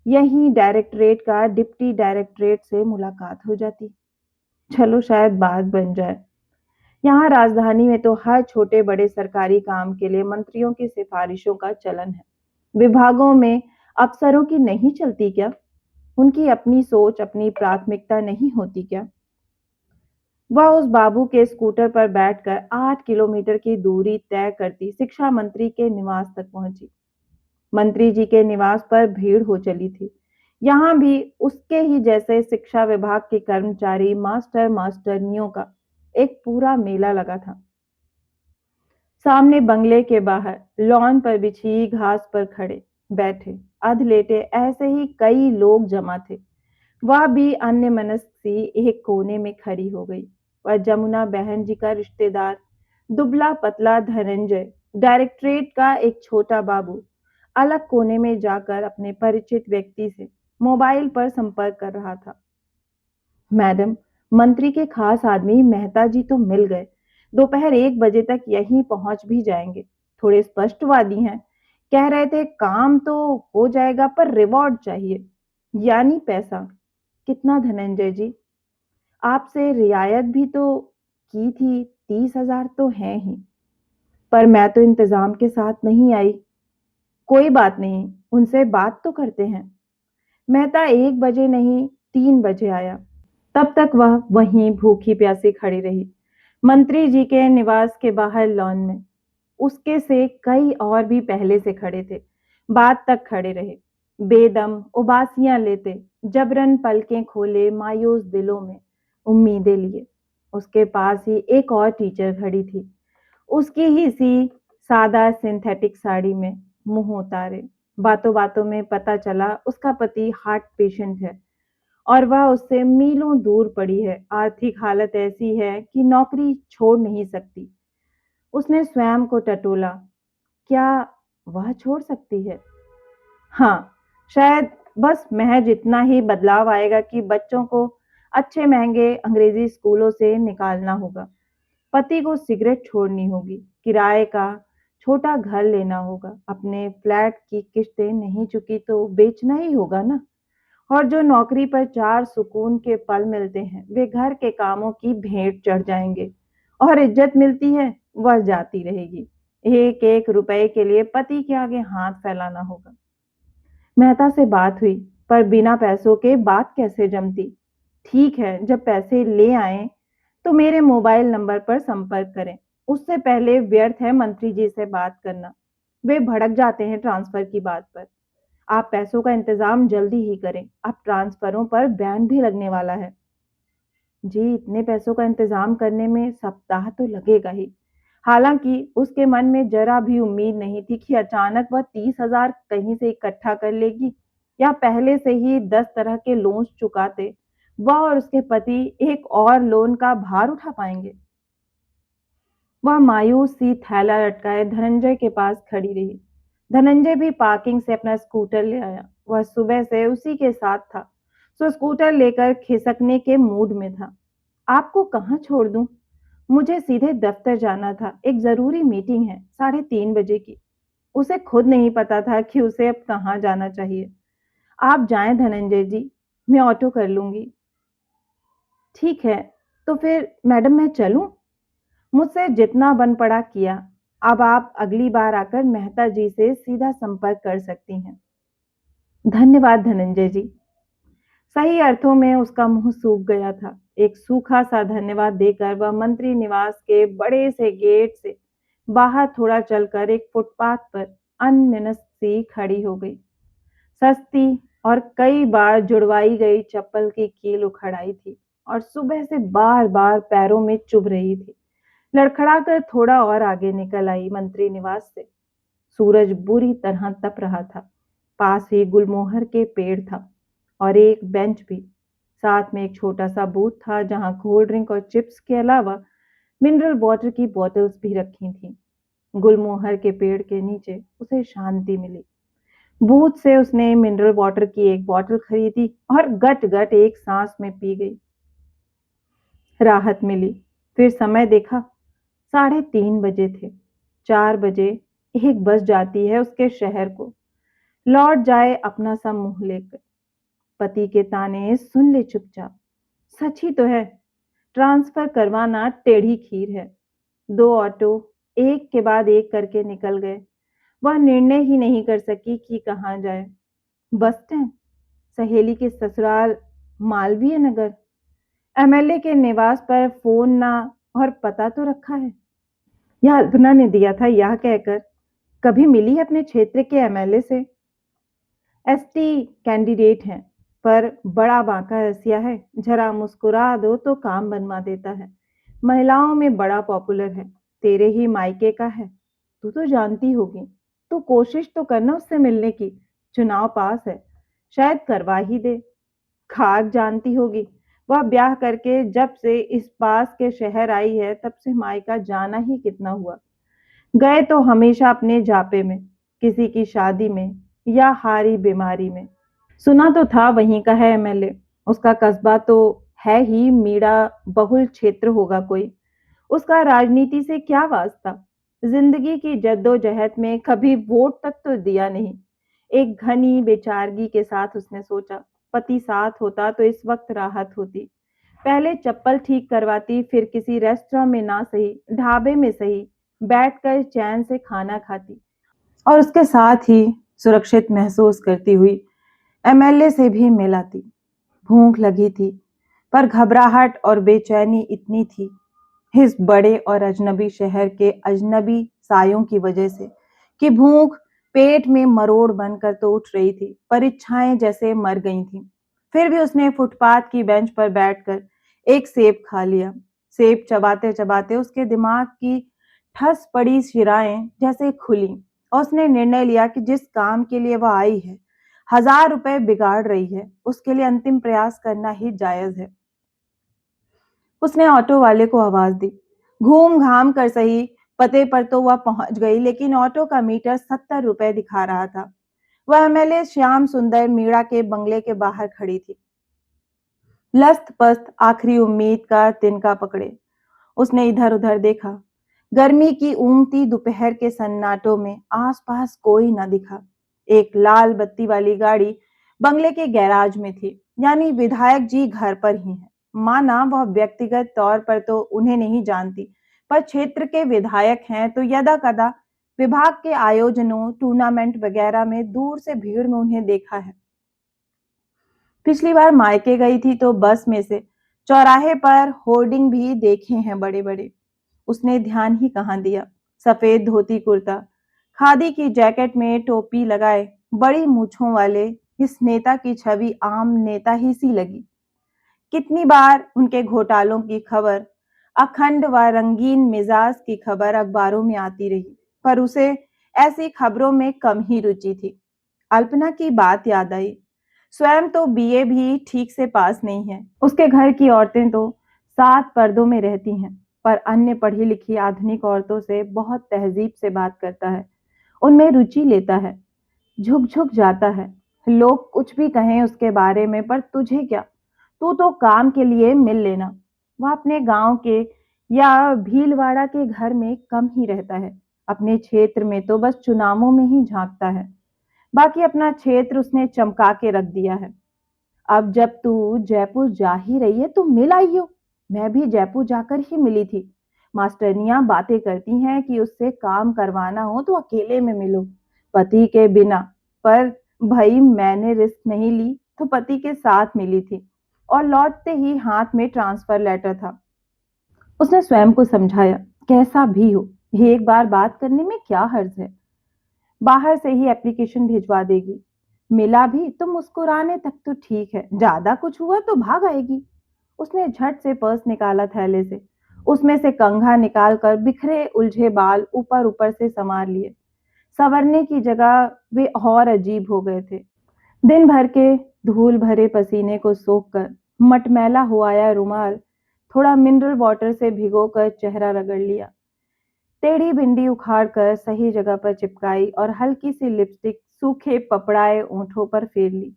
यहीं डायरेक्टरेट का डिप्टी डायरेक्टरेट से मुलाकात हो जाती, चलो शायद बात बन जाए। यहाँ राजधानी में तो हर छोटे बड़े सरकारी काम के लिए मंत्रियों की सिफारिशों का चलन है। विभागों में अफसरों की नहीं चलती क्या? उनकी अपनी सोच, अपनी प्राथमिकता नहीं होती क्या? वह उस बाबू के स्कूटर पर बैठकर 8 किलोमीटर की दूरी तय करती शिक्षा मंत्री के निवास तक पहुंची। मंत्री जी के निवास पर भीड़ हो चली थी। यहाँ भी उसके ही जैसे शिक्षा विभाग के कर्मचारी, मास्टर मास्टरनियों का एक पूरा मेला लगा था। सामने बंगले के बाहर लॉन पर बिछी घास पर खड़े, बैठे, अध लेटे ऐसे ही कई लोग जमा थे। वह भी अन्यमनस्क सी एक कोने में खड़ी हो गई। वह जमुना बहन जी का रिश्तेदार, दुबला पतला धनंजय, डायरेक्टरेट का एक छोटा बाबू, अलग कोने में जाकर अपने परिचित व्यक्ति से मोबाइल पर संपर्क कर रहा था। मैडम, मंत्री के खास आदमी मेहता जी तो मिल गए। दोपहर 1 बजे तक यहीं पहुंच भी जाएंगे। थोड़े स्पष्टवादी हैं। कह रहे थे काम तो हो जाएगा पर रिवॉर्ड चाहिए, यानी पैसा। कितना धनंजय जी? आपसे रियायत भी तो की थी, 30,000 तो है ही। पर मैं तो इंतजाम के साथ नहीं आई। कोई बात नहीं, उनसे बात तो करते हैं। मेहता 1 बजे नहीं, 3 बजे आया। तब तक वह वहीं भूखी प्यासी खड़ी रही, मंत्री जी के निवास के बाहर लॉन में। उसके से कई और भी पहले से खड़े थे, बाद तक खड़े रहे, बेदम उबासियां लेते, जबरन पलकें खोले, मायूस दिलों में उम्मीदें लिए। उसके पास ही एक और टीचर खड़ी थी, उसकी ही सी सादा सिंथेटिक साड़ी में, मुंह उतारे। बातों बातों में पता चला उसका पति हार्ट पेशेंट है और वह उससे मीलों दूर पड़ी है। आर्थिक हालत ऐसी है कि नौकरी छोड़ नहीं सकती। उसने स्वयं को टटोला। क्या वह छोड़ सकती है? हाँ, शायद बस महज़ इतना ही बदलाव आएगा कि बच्चों को अच्छे महँगे अंग्रेज़ी स्कूलों से निकालना होगा। पति को सिगरेट छोड़नी होगी, किराए का छोटा घर लेना होगा, अपने फ्लैट की किश्तें नहीं चुकी तो बेचना ही होगा ना। और जो नौकरी पर 4 सुकून के पल मिलते हैं, वे घर के कामों की भेंट चढ़ जाएँगे और इज़्ज़त मिलती है, वह जाती रहेगी। एक-एक रुपए के लिए पति के आगे हाथ फैलाना होगा। मेहता से बात हुई, पर बिना पैसों के बात कैसे जमती? ठीक है, जब पैसे ले आएँ, तो मेरे मोबाइल नंबर पर संपर्क करें। उससे पहले व्यर्थ है मंत्री जी से बात करना। वे भड़क जाते हैं ट्रांसफर की बात पर। आप पैसों का इंतज़ाम जल्दी ही करें, अब ट्रांसफरों पर बैन भी लगने वाला है। जी, इतने पैसों का इंतज़ाम करने में सप्ताह तो लगेगा ही। हालाँकि उसके मन में ज़रा भी उम्मीद नहीं थी कि अचानक वह 30,000 कहीं से इकट्ठा कर लेगी या पहले से ही 10 तरह के लोन्स चुकाते, वह और उसके पति एक और लोन का भार उठा पाएँगे। वह मायूस सी थैला लटकाए धनंजय के पास खड़ी रही। धनंजय भी पार्किंग से अपना स्कूटर ले आया। वह सुबह से उसी के साथ था, सो स्कूटर लेकर खिसकने के मूड में था। आपको कहाँ छोड़ दूँ? मुझे सीधे दफ्तर जाना था, एक ज़रूरी मीटिंग है, 3:30 बजे की। उसे खुद नहीं पता था कि उसे अब कहाँ जाना चाहिए। आप जाएँ धनंजय जी, मैं ऑटो कर लूँगी। ठीक है, तो फिर मैडम मैं चलूँ? मुझसे जितना बन पड़ा किया। अब आप अगली बार आकर मेहता जी से सीधा संपर्क कर सकती हैं। धन्यवाद धनंजय जी। सही अर्थों में उसका मुंह सूख गया था। एक सूखा सा धन्यवाद देकर वह मंत्री निवास के बड़े से गेट से बाहर थोड़ा चलकर एक फुटपाथ पर अनमनस्क सी खड़ी हो गई। सस्ती और कई बार जुड़वाई गई चप्पल की कील उखड़ आई थी और सुबह से बार बार पैरों में चुभ रही थी। लड़खड़ाकर थोड़ा और आगे निकल आई मंत्री निवास से। सूरज बुरी तरह तप रहा था। पास ही गुलमोहर के पेड़ था और एक बेंच भी। साथ में एक छोटा सा बूथ था जहां कोल्ड ड्रिंक और चिप्स के अलावा मिनरल वाटर की बॉटल्स भी रखी थीं। गुलमोहर के पेड़ के नीचे उसे शांति मिली। बूथ से उसने मिनरल वाटर की एक बॉटल खरीदी और गट गट एक सांस में पी गई। राहत मिली। फिर समय देखा, 3:30 बजे थे। 4 बजे एक बस जाती है उसके शहर को। लौट जाए अपना सा मुंह लेकर। पति के ताने सुन ले चुपचाप। सच ही तो है, ट्रांसफर करवाना टेढ़ी खीर है। 2 ऑटो एक के बाद एक करके निकल गए। वह निर्णय ही नहीं कर सकी कि कहाँ जाए। बस स्टैंड, सहेली के ससुराल, मालवीय नगर, एमएलए के निवास पर फोन ना और पता तो रखा है। यह अल्पना ने दिया था यह कहकर कभी मिली है अपने क्षेत्र के एमएलए से। एसटी कैंडिडेट हैं, पर बड़ा बांका रसिया है। जरा मुस्कुरा दो तो काम बनवा देता है। महिलाओं में बड़ा पॉपुलर है। तेरे ही मायके का है। तू तो जानती होगी। तू कोशिश तो करना उससे मिलने की। चुनाव पास है, शायद करवा ही दे। खाक जानती होगी, वह ब्याह करके जब से इस पास के शहर आई है तब से मायका जाना ही कितना हुआ। गए तो हमेशा अपने जापे में, किसी की शादी में या हारी बीमारी में। सुना तो था वहीं का है एमएलए। उसका कस्बा तो है ही मीणा बहुल क्षेत्र होगा कोई। उसका राजनीति से क्या वास्ता? जिंदगी की जद्दोजहद में कभी वोट तक तो दिया नहीं। एक घनी बेचारगी के साथ उसने सोचा, पति साथ होता तो इस वक्त राहत होती। पहले चप्पल ठीक करवाती, फिर किसी रेस्टोरेंट में ना सही, ढाबे में सही, बैठकर चैन से खाना खाती और उसके साथ ही सुरक्षित महसूस करती हुई एमएलए से भी मिल आती। भूख लगी थी, पर घबराहट और बेचैनी इतनी थी इस बड़े और अजनबी शहर के अजनबी सायों की वजह से कि भूख पेट में मरोड़ बनकर तो उठ रही थी, पर इच्छाएं जैसे मर गई थीं। फिर भी उसने फुटपाथ की बेंच पर बैठकर एक सेब खा लिया। सेब चबाते चबाते उसके दिमाग की ठस पड़ी शिराएं जैसे खुली और उसने निर्णय लिया कि जिस काम के लिए वह आई है, 1,000 रुपए बिगाड़ रही है, उसके लिए अंतिम प्रयास करना ही जायज है। उसने ऑटो वाले को आवाज दी। घूम घाम कर सही, पते पर तो वह पहुंच गई, लेकिन ऑटो का मीटर 70 रुपए दिखा रहा था। वह एमएलए श्याम सुंदर मीणा के बंगले के बाहर खड़ी थी, लस्त पस्त आखिरी उम्मीद का तिनका पकड़े। उसने इधर उधर देखा। गर्मी की ऊंघती दोपहर के सन्नाटों में आसपास कोई न दिखा। एक लाल बत्ती वाली गाड़ी बंगले के गैराज में थी, यानी विधायक जी घर पर ही हैं। माना वह व्यक्तिगत तौर पर तो उन्हें नहीं जानती, पर क्षेत्र के विधायक हैं तो यदा कदा विभाग के आयोजनों, टूर्नामेंट वगैरह में दूर से भीड़ में उन्हें देखा है। पिछली बार मायके गई थी तो बस में से चौराहे पर होर्डिंग भी देखे हैं बड़े बड़े। उसने ध्यान ही कहाँ दिया। सफेद धोती कुर्ता, खादी की जैकेट में टोपी लगाए बड़ी मूछों वाले इस नेता की छवि आम नेता ही सी लगी। कितनी बार उनके घोटालों की खबर, अखंड व रंगीन मिजाज की खबर अखबारों में आती रही, पर उसे ऐसी खबरों में कम ही रुचि थी। अल्पना की बात याद आई। स्वयं तो बीए भी ठीक से पास नहीं है। उसके घर की औरतें तो 7 पर्दों में रहती हैं, पर अन्य पढ़ी लिखी आधुनिक औरतों से बहुत तहजीब से बात करता है, उनमें रुचि लेता है, झुक झुक जाता है। लोग कुछ भी कहें उसके बारे में, पर तुझे क्या, तू तो काम के लिए मिल लेना। वह अपने गांव के या भीलवाड़ा के घर में कम ही रहता है। अपने क्षेत्र में तो बस चुनावों में ही झांकता है। बाकी अपना क्षेत्र उसने चमका के रख दिया है। अब जब तू जयपुर जा ही रही है तो मिल आइयो। मैं भी जयपुर जाकर ही मिली थी। मास्टरनियां बातें करती हैं कि उससे काम करवाना हो तो अकेले में मिलो, पति के बिना। पर भाई मैंने रिस्क नहीं ली तो पति के साथ मिली थी, और लौटते ही हाथ में ट्रांसफर लेटर था। उसने स्वयं को समझाया, कैसा भी हो, एक बार बात करने में क्या हर्ज है। बाहर से ही एप्लीकेशन भिजवा देगी। मिला भी तो मुस्कुराने तक तो ठीक है, ज्यादा कुछ हुआ तो भाग आएगी। उसने झट से पर्स निकाला थैले से, उसमें से कंघा निकालकर बिखरे उलझे बाल ऊपर ऊपर से संवार लिए। संवरने की जगह वे और अजीब हो गए थे। दिन भर के धूल भरे पसीने को सोख कर मटमैला हो आया रुमाल थोड़ा मिनरल वाटर से भिगोकर चेहरा रगड़ लिया। टेढ़ी भिंडी उखाड़कर सही जगह पर चिपकाई और हल्की सी लिपस्टिक सूखे पपड़ाए ओंठों पर फेर ली।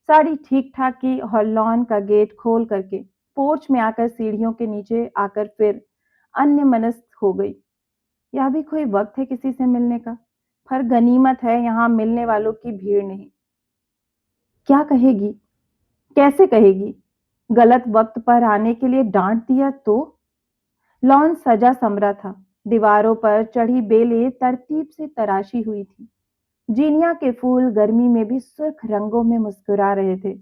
साड़ी ठीक ठाक की और लॉन का गेट खोल करके पोर्च में आकर सीढ़ियों के नीचे आकर फिर अन्य मनस्क हो गई। यह भी कोई वक्त है किसी से मिलने का? पर गनीमत है यहाँ मिलने वालों की भीड़ नहीं। क्या कहेगी, कैसे कहेगी? गलत वक्त पर आने के लिए डांट दिया तो? लॉन सजा समरा था। दीवारों पर चढ़ी बेलें तरतीब से तराशी हुई थी। जीनिया के फूल गर्मी में भी सुर्ख रंगों में मुस्कुरा रहे थे।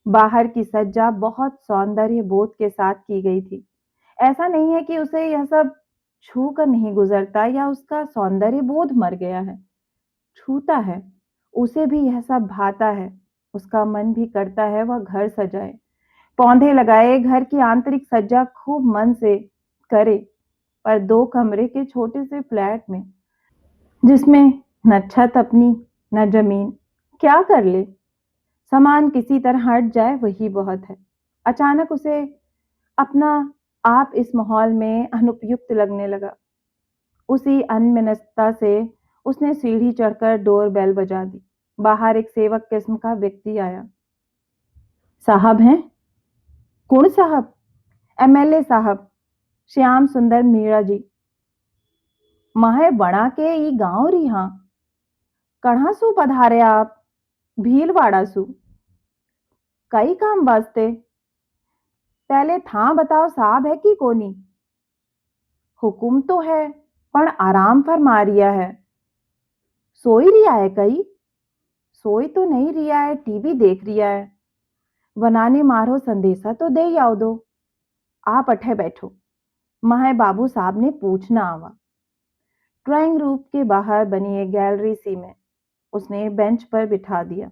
बाहर की सज्जा बहुत सौंदर्य बोध के साथ की गई थी। ऐसा नहीं है कि उसे यह सब छू कर नहीं गुजरता या उसका सौंदर्य बोध मर गया है। छूता है, उसे भी यह सब भाता है। उसका मन भी करता है वह घर सजाए, पौधे लगाए, घर की आंतरिक सज्जा खूब मन से करे। पर 2 कमरे के छोटे से फ्लैट में, जिसमें न छत अपनी न जमीन, क्या कर ले? सामान किसी तरह हट जाए वही बहुत है। अचानक उसे अपना आप इस माहौल में अनुपयुक्त लगने लगा। उसी अनमनस्कता से उसने सीढ़ी चढ़कर डोर बेल बजा दी। बाहर एक सेवक किस्म का व्यक्ति आया। साहब हैं? कौन साहब? एमएलए साहब, श्याम सुंदर मीणा जी। माहे बणा के ई गांव रिहा। कहाँ सु पधारे आप? भीलवाड़ा सु। कई काम वास्ते? पहले था बताओ साहब है कि कोनी? हुकुम तो है, पण आराम फरमा रिया है। सोई रिया है कई? सोई तो नहीं रिया है, टीवी देख रिया है। वनाने मारो संदेशा तो दे आओ दो। आप अठे बैठो, माहे बाबू साहब ने पूछना आवा। ड्राइंग रूम के बाहर बनी एक गैलरी सी में उसने बेंच पर बिठा दिया।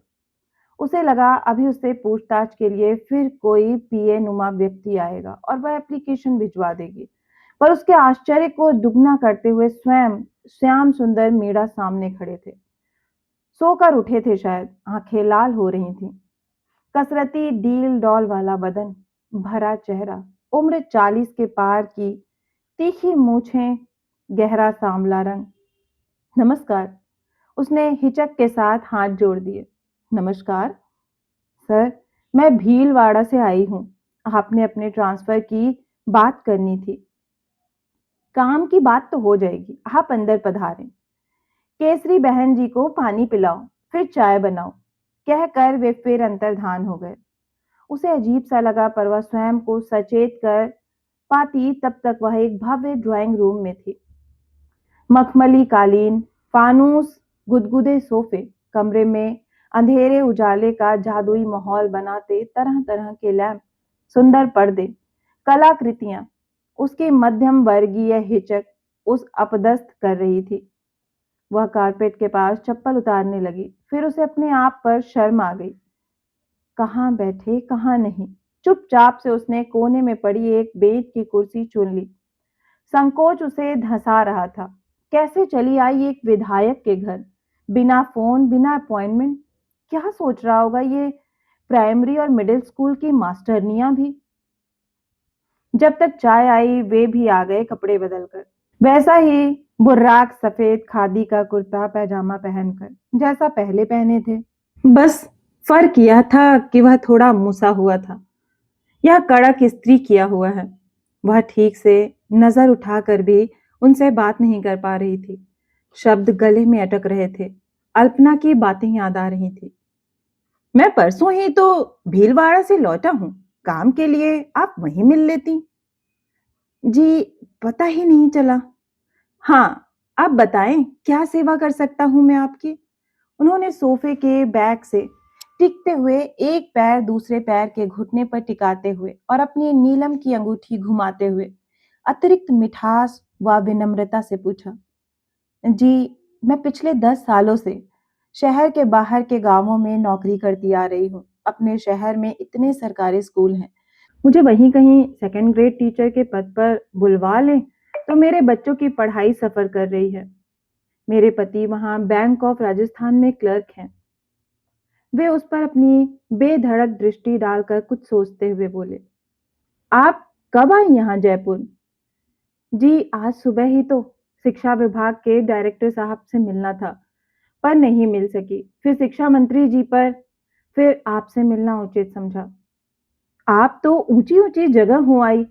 उसे लगा अभी उससे पूछताछ के लिए फिर कोई पीए नुमा व्यक्ति आएगा और वह एप्लीकेशन भिजवा देगी। पर उसके आश्चर्य को दुगना करते हुए स्वयं श्याम सुंदर मीणा सामने खड़े थे। सोकर उठे थे शायद, आंखें लाल हो रही थीं। कसरती डील डॉल वाला बदन, भरा चेहरा, उम्र 40 के पार की तीखी मूछें, गहरा सांवला रंग। नमस्कार। उसने हिचक के साथ हाथ जोड़ दिए। नमस्कार सर, मैं भीलवाड़ा से आई हूँ। आपने अपने ट्रांसफर की बात करनी थी। काम की बात तो हो जाएगी, आप अंदर पधारें। केसरी बहन जी को पानी पिलाओ, फिर चाय बनाओ, कहकर वे फिर अंतर्धान हो गए। उसे अजीब सा लगा, पर वह स्वयं को सचेत कर पाती तब तक वह एक भव्य ड्राइंग रूम में थी। मखमली कालीन, फानूस, गुदगुदे सोफे, कमरे में अंधेरे उजाले का जादुई माहौल बनाते तरह तरह के लैंप, सुंदर पर्दे, कलाकृतियां। उसकी मध्यम वर्गीय हिचक उस अपदस्थ कर रही थी। वह कारपेट के पास चप्पल उतारने लगी, फिर उसे अपने आप पर शर्म आ गई। कहाँ बैठे कहाँ नहीं। चुपचाप से उसने कोने में पड़ी एक बेंत की कुर्सी चुन ली। संकोच उसे धंसा रहा था। कैसे चली आई एक विधायक के घर, बिना फोन, बिना अपॉइंटमेंट। क्या सोच रहा होगा ये प्राइमरी और मिडिल स्कूल की मास्टरनियां भी। जब तक चाय आई वे भी आ गए कपड़े बदलकर, वैसा ही बुर्राक सफेद खादी का कुर्ता पैजामा पहनकर जैसा पहले पहने थे। बस फर्क यह था कि वह थोड़ा मुसा हुआ था। यह कड़क इस्त्री किया हुआ है। वह ठीक से नजर उठाकर भी उनसे बात नहीं कर पा रही थी। शब्द गले में अटक रहे थे। अल्पना की बातें याद आ रही थी। मैं परसों ही तो भीलवाड़ा से लौटा हूं। काम के लिए आप वहीं मिल लेती। जी, पता ही नहीं चला। हाँ, आप बताएं क्या सेवा कर सकता हूं मैं आपकी। उन्होंने सोफे के बैक से टिकते हुए एक पैर दूसरे पैर के घुटने पर टिकाते हुए और अपनी नीलम की अंगूठी घुमाते हुए अतिरिक्त मिठास व विनम्रता से पूछा। जी, मैं पिछले 10 सालों से शहर के बाहर के गांवों में नौकरी करती आ रही हूँ। अपने शहर में इतने सरकारी स्कूल हैं, मुझे वहीं कहीं सेकंड ग्रेड टीचर के पद पर बुलवा लें तो मेरे बच्चों की पढ़ाई सफर कर रही है। मेरे पति वहां बैंक ऑफ राजस्थान में क्लर्क हैं। वे उस पर अपनी बेधड़क दृष्टि डालकर कुछ सोचते हुए बोले। आप कब आई यहाँ जयपुर। जी, आज सुबह ही तो। शिक्षा विभाग के डायरेक्टर साहब से मिलना था, पर नहीं मिल सकी। फिर शिक्षा मंत्री जी पर, फिर आपसे मिलना उचित समझा। आप तो ऊंची ऊंची जगह हो आई,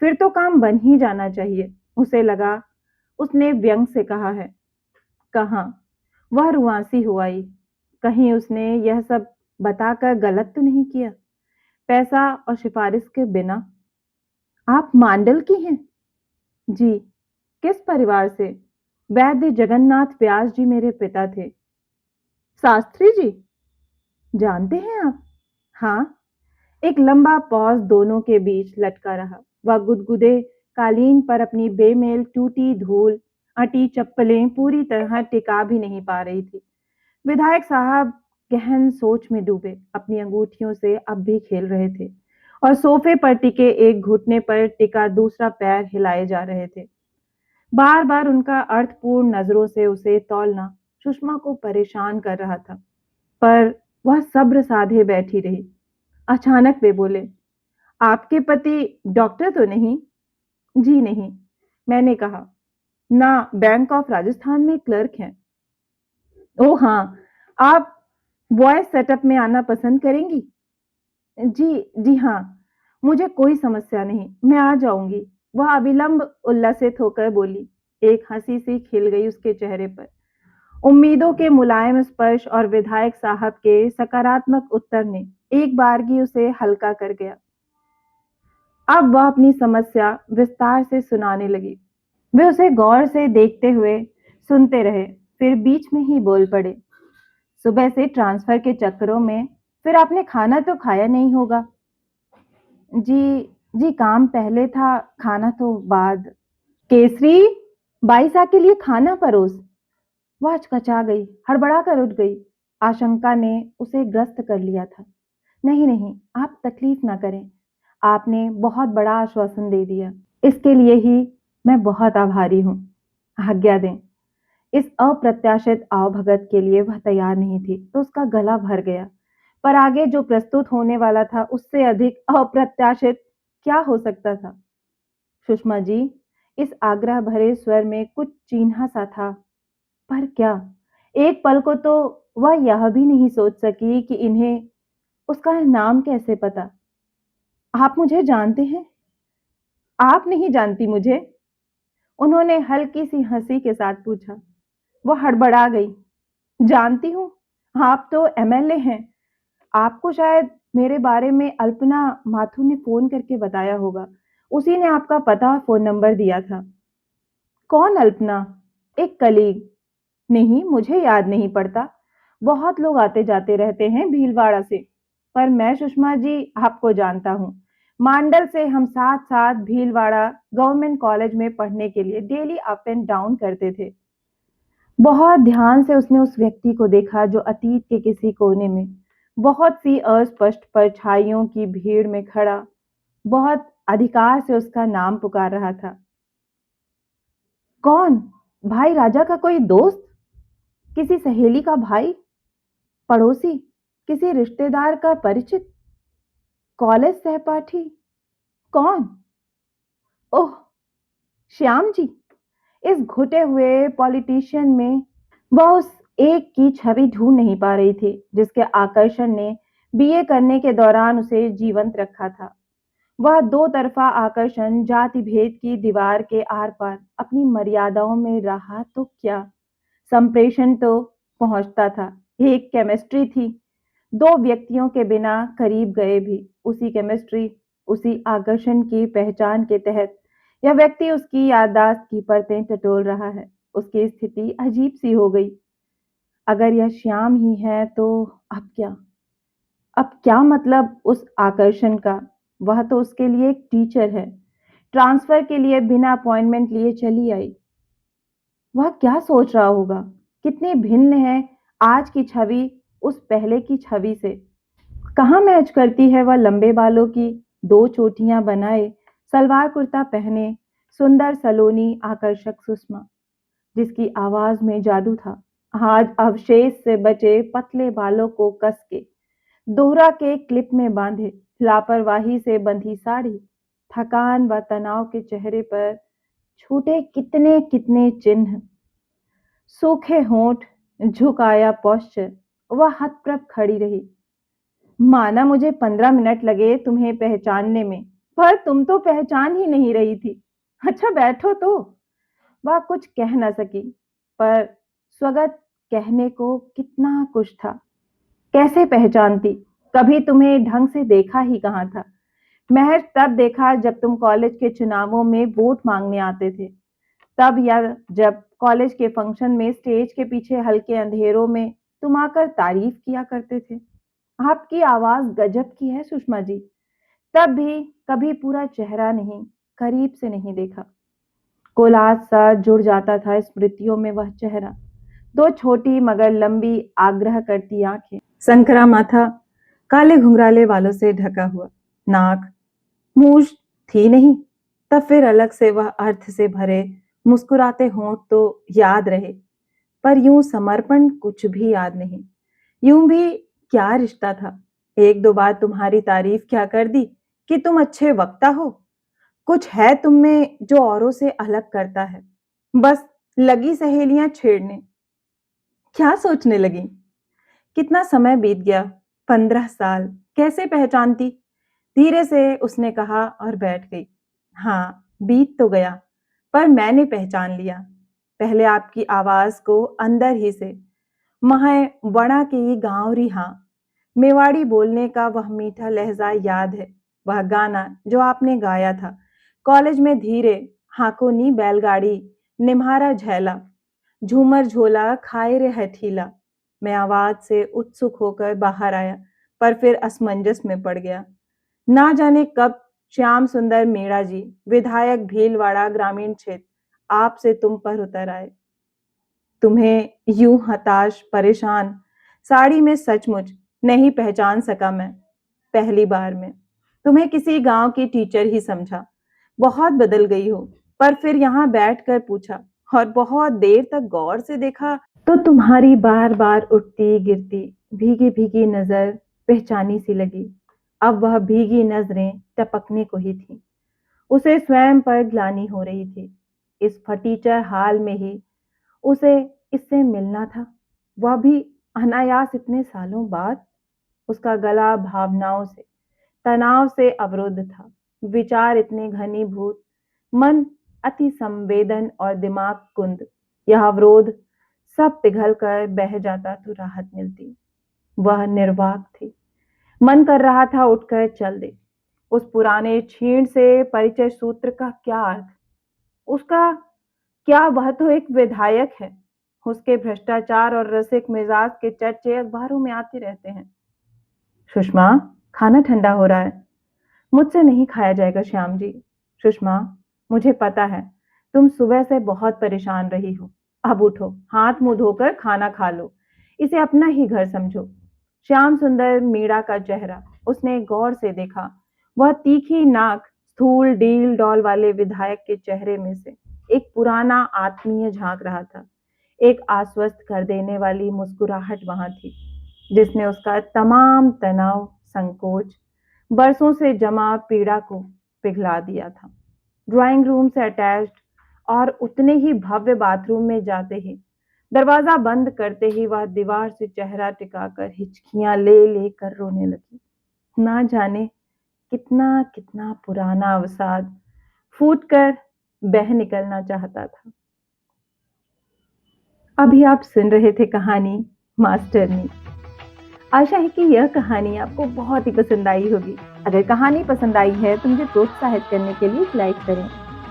फिर तो काम बन ही जाना चाहिए। उसे लगा उसने व्यंग से कहा है। कहाँ, वह रुआंसी हो आई। कहीं उसने यह सब बताकर गलत तो नहीं किया। पैसा और सिफारिश के बिना। आप मांडल की हैं। जी। किस परिवार से। वैद्य जगन्नाथ व्यास जी मेरे पिता थे। शास्त्री जी, जानते हैं आप। हाँ। एक लंबा पॉज दोनों के बीच लटका रहा। वह गुदगुदे कालीन पर अपनी बेमेल टूटी धूल अटी चप्पलें पूरी तरह टिका भी नहीं पा रही थी। विधायक साहब गहन सोच में डूबे, अपनी अंगूठियों से अब भी खेल रहे थे और सोफे पर टिके एक घुटने पर टिका दूसरा पैर हिलाए जा रहे थे। बार बार उनका अर्थपूर्ण नजरों से उसे तौलना सुषमा को परेशान कर रहा था, पर वह सब्र साधे बैठी रही। अचानक वे बोले, आपके पति डॉक्टर तो नहीं। जी नहीं। मैंने कहा ना, बैंक ऑफ राजस्थान में क्लर्क हैं। ओह हाँ। आप वॉइस सेटअप में आना पसंद करेंगी। जी, जी हाँ। मुझे कोई समस्या नहीं, मैं आ जाऊंगी। वह अविलंब उल्लसित होकर बोली। एक हंसी सी खिल गई उसके चेहरे पर। उम्मीदों के मुलायम स्पर्श और विधायक साहब के सकारात्मक उत्तर ने एक बारगी उसे हल्का कर गया। अब वह अपनी समस्या विस्तार से सुनाने लगी। वे उसे गौर से देखते हुए सुनते रहे, फिर बीच में ही बोल पड़े। सुबह से ट्रांसफर के चक्करों में फिर आपने खाना तो खाया नहीं होगा। जी, जी काम पहले था, खाना तो बाद। केसरी, बाईसा के लिए खाना परोस। वह हचकचा गई, हड़बड़ा कर उठ गई। आशंका ने उसे ग्रस्त कर लिया था। नहीं नहीं, आप तकलीफ ना करें। आपने बहुत बड़ा आश्वासन दे दिया, इसके लिए ही मैं बहुत आभारी हूँ। आज्ञा दें। इस अप्रत्याशित आवभगत के लिए वह तैयार नहीं थी तो उसका गला भर गया, पर आगे जो प्रस्तुत होने वाला था उससे अधिक अप्रत्याशित क्या हो सकता था। सुषमा जी, इस आग्रह भरे स्वर में कुछ चीन्हा सा था। पर क्या? एक पल को तो वह यह भी नहीं सोच सकी कि इन्हें उसका नाम कैसे पता। आप मुझे जानते हैं? आप नहीं जानती मुझे? उन्होंने हल्की सी हंसी के साथ पूछा। वो हड़बड़ा गई। जानती हूँ, आप तो एमएलए हैं। आपको शायद मेरे बारे में अल्पना माथुर ने फोन करके बताया होगा। उसी ने आपका पता और फोन नंबर दिया था। कौन अल्पना? एक कलीग। नहीं, मुझे याद नहीं पड़ता। बहुत लोग आते जाते रहते हैं भीलवाड़ा से। पर मैं सुषमा जी आपको जानता हूँ। मांडल से हम साथ साथ भीलवाड़ा गवर्नमेंट कॉलेज में पढ़ने के लिए डेली अप एंड डाउन करते थे। बहुत ध्यान से उसने उस व्यक्ति को देखा जो अतीत के किसी कोने में बहुत सी अस्पष्ट परछाइयों की भीड़ में खड़ा बहुत अधिकार से उसका नाम पुकार रहा था। कौन? भाई राजा का कोई दोस्त? किसी सहेली का भाई? पड़ोसी? किसी रिश्तेदार का परिचित? कॉलेज सहपाठी? कौन? ओह, श्याम जी। इस घुटे हुए पॉलिटिशियन में वह उस एक की छवि ढूंढ नहीं पा रही थी जिसके आकर्षण ने बीए करने के दौरान उसे जीवंत रखा था। वह दो तरफा आकर्षण जाति भेद की दीवार के आर पार अपनी मर्यादाओं में रहा तो क्या, संप्रेषण तो पहुंचता था। एक केमिस्ट्री थी। दो व्यक्तियों के बिना करीब गए भी उसी केमिस्ट्री, उसी आकर्षण की पहचान के तहत यह व्यक्ति उसकी याददाश्त की परतें टटोल रहा है। उसकी स्थिति अजीब सी हो गई। अगर यह श्याम ही है तो अब क्या? अब क्या मतलब उस आकर्षण का? वह तो उसके लिए एक टीचर है। ट्रांसफर के लिए बिना अपॉइंटमेंट लिए चली आई। वह क्या सोच रहा होगा? कितनी भिन्न है आज की छवि उस पहले की छवि से। कहाँ मैच करती है वह लंबे बालों की दो चोटियां बनाए, सलवार कुर्ता पहने, सुंदर सलोनी आकर्षक सुषमा, जिसकी आवाज में जादू था। आज अवशेष से बचे पतले बालों को कस के दोहरा के क्लिप में बांधे, लापरवाही से बंधी साड़ी, थकान व तनाव के चेहरे पर छूटे कितने कितने चिन्ह, सूखे होंठ, झुकाया पोस्चर। वह हतप्रभ खड़ी रही। माना मुझे 15 मिनट लगे तुम्हें पहचानने में, पर तुम तो पहचान ही नहीं रही थी। अच्छा बैठो तो। वह कुछ कह न सकी, पर स्वगत कहने को कितना कुछ था। कैसे पहचानती? कभी तुम्हें ढंग से देखा ही कहाँ था। महज तब देखा जब तुम कॉलेज के चुनावों में वोट मांगने आते थे, तब या जब कॉलेज के फंक्शन में स्टेज के पीछे हल्के अंधेरों में तुम आकर तारीफ किया करते थे। आपकी आवाज गजब की है सुषमा जी। तब भी कभी पूरा चेहरा नहीं, करीब से नहीं देखा। कोलाज सा जुड़ जाता था स्मृतियों में वह चेहरा। दो छोटी मगर लंबी आग्रह करती आंखें, संकरा माथा, काले घुंघराले वालों से ढका हुआ नाक, मूछ थी नहीं। तब फिर अलग से वह अर्थ से भरे मुस्कुराते होंठ तो याद रहे, पर यूं समर्पण कुछ भी याद नहीं। यूं भी क्या रिश्ता था? एक दो बार तुम्हारी तारीफ क्या कर दी कि तुम अच्छे वक्ता हो। कुछ है तुम में जो औरों से अलग करता है। बस लगी सहेलियां छेड़ने। क्या सोचने लगी? कितना समय बीत गया? 15 साल। कैसे पहचानती? धीरे से उसने कहा और बैठ गई। हाँ, बीत तो गया, पर मैंने पहचान लिया। पहले आपकी आवाज को अंदर ही से। मह वणा की गांवरी हाँ, मेवाड़ी बोलने का वह मीठा लहजा याद है। वह गाना जो आपने गाया था कॉलेज में, धीरे हाको नी बैलगाड़ी निम्हारा झैला, झूमर झोला खाए रे हठीला। मैं आवाज से उत्सुक होकर बाहर आया, पर फिर असमंजस में पड़ गया। ना जाने कब श्याम सुंदर मीणा जी, विधायक भीलवाड़ा ग्रामीण क्षेत्र, आपसे तुम पर उतर आए। तुम्हें यूं हताश परेशान साड़ी में सचमुच नहीं पहचान सका मैं। पहली बार में तुम्हें किसी गांव की टीचर ही समझा। बहुत बदल गई हो। पर फिर यहाँ बैठकर पूछा और बहुत देर तक गौर से देखा तो तुम्हारी बार बार उठती गिरती भीगी भीगी नजर पहचानी सी लगी। अब वह भीगी नजरें टपकने को ही थी। उसे स्वयं पर ग्लानि हो रही थी। इस फटीचर हाल में ही उसे इससे मिलना था, वह भी अनायास इतने सालों बाद। उसका गला भावनाओं से, तनाव से अवरुद्ध था, विचार इतने घनीभूत, मन अति संवेदन और दिमाग कुंद। यह अवरोध सब पिघल कर बह जाता तो राहत मिलती। वह निर्वाक थी, मन कर रहा था उठकर चल दे। उस पुराने छीण से परिचय सूत्र का क्या अर्थ? उसका क्या, वह तो एक विधायक है। उसके भ्रष्टाचार और रसिक मिजाज के चर्चे अखबारों में आते रहते हैं। सुषमा, खाना ठंडा हो रहा है। मुझसे नहीं खाया जाएगा श्याम जी। सुषमा, मुझे पता है तुम सुबह से बहुत परेशान रही हो। अब उठो, हाथ मुंह धोकर खाना खा लो। इसे अपना ही घर समझो। श्याम सुंदर मीणा का चेहरा उसने गौर से देखा। वह तीखी नाक, स्थूल डील डॉल वाले विधायक के चेहरे में से एक पुराना आत्मीय झांक रहा था। एक आश्वस्त कर देने वाली मुस्कुराहट वहां थी, जिसने उसका तमाम तनाव, संकोच, बरसों से जमा पीड़ा को पिघला दिया था। ड्राइंग रूम से अटैच्ड और उतने ही भव्य बाथरूम में जाते ही, दरवाजा बंद करते ही वह दीवार से चेहरा टिकाकर हिचकियां ले लेकर रोने लगी। ना जाने कितना कितना पुराना अवसाद फूट कर बह निकलना चाहता था। अभी आप सुन रहे थे कहानी मास्टरनी। आशा है कि यह कहानी आपको बहुत ही पसंद आई होगी। अगर कहानी पसंद आई है तो मुझे प्रोत्साहित करने के लिए लाइक करें,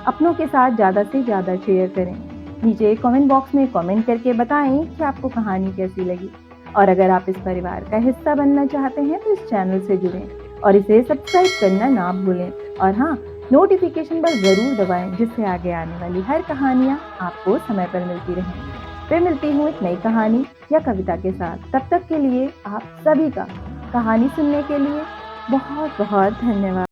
अपनों के साथ ज़्यादा से ज़्यादा शेयर करें। नीचे कमेंट बॉक्स में कमेंट करके बताएं कि आपको कहानी कैसी लगी। और अगर आप इस परिवार का हिस्सा बनना चाहते हैं तो इस चैनल से जुड़ें और इसे सब्सक्राइब करना ना भूलें। और हाँ, नोटिफिकेशन पर ज़रूर दबाएं, जिससे आगे आने वाली हर कहानियाँ आपको समय पर मिलती रहें। फिर मिलती हूँ एक नई कहानी या कविता के साथ। तब तक के लिए आप सभी का कहानी सुनने के लिए बहुत बहुत धन्यवाद।